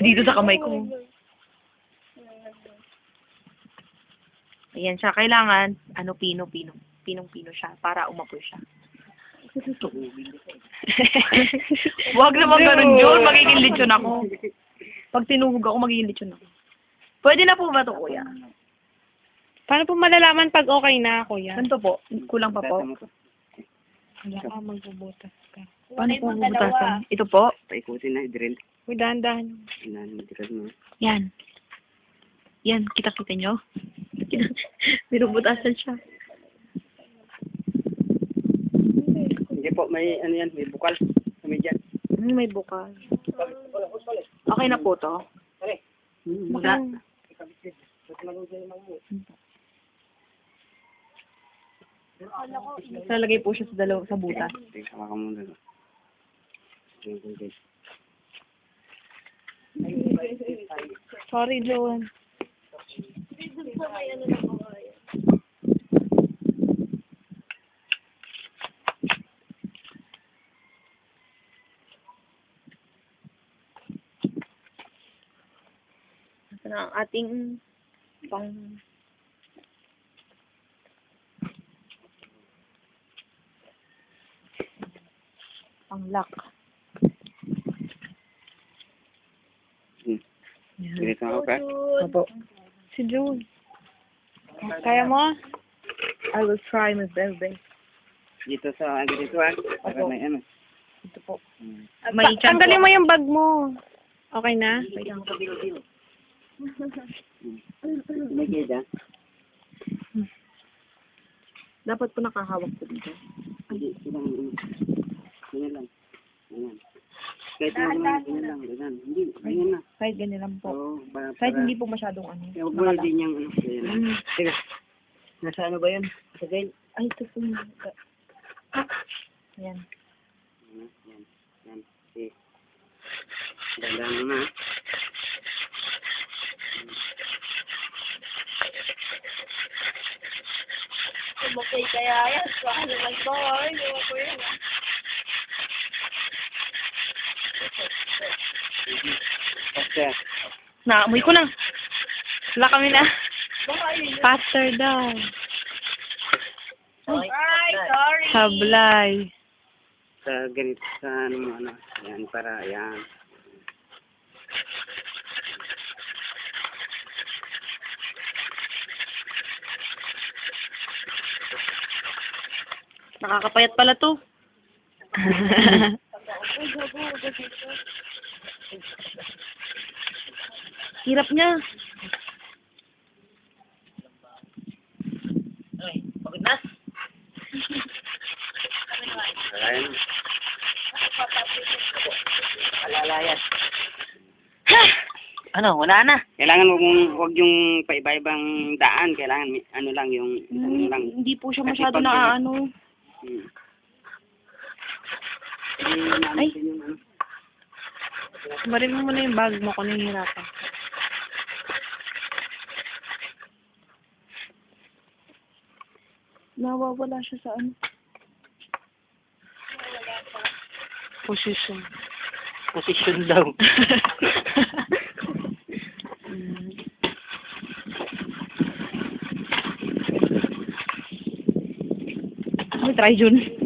Dito sa kamay ko. Ayan siya. Kailangan, pinong-pino siya para umapoy siya. Huwag naman ganun yun. Magiging lechon ako. Pag tinuhog ako, magiging lechon ako. Pwede na po ba ito, kuya? Paano po malalaman pag okay na, kuya? Ganito po. Kulang pa po. Wala ka, magbubutas ka. Paano po bubutasan? Ito po. Paikutin na, drill. Uy, dahan-dahan. Inanimatikas mo. Yan. Yan. Kita-kita nyo? Binubutasan siya. Hindi po, may ano yan, may bukal. Kami dyan. May bukal. Okay na po to. Wala. Lalagay po siya sa butas. Sama ka muna. Sorry, Joan. Ito na ang ating pang-lock. Ganito ako ka? Opo. Si June. Kaya mo? I will try my very best. Dito sa, dito ah. Para Opo. may ano. Ito po. May tanggalin mo yung bag mo. Okay na? May geda. Dapat po nakahawak po dito. Hindi, silang ano. Ganyan lang. Ganyan. Kahit naman, ganyan lang. Ganyan. Hindi, ganyan na. Kahit ganyan lang po. Oo, Kahit hindi po masyadong ano. Yung word din yung ano. Ganyan. Teka. Nasa ano ba yun? Sa guide? Ay, ito po yung... Yan. Yan. Yan. Okay. Ganda mo na. Okay, kaya yan. Paano lang to? Ay, gawa ko yun. Okay. Naamoy ko na. Wala kami na. Faster daw. Ay, sorry. Sablay. Sa ganito, sa ano mo, ano. Yan, para, yan. Nakakapayat pala to. Hirap niya. Pagod na. Ayan. Alalayan. Ha! Ano, wala na. Kailangan huwag yung paiba-ibang daan. Kailangan ano lang yung isang lang. Hindi po siya Kasi masyado pag- na ano. Ay. Barin mo muna yung bag mo kung nahihirapan. Nawawala siya sa ano. Position. Position daw. May try Jun.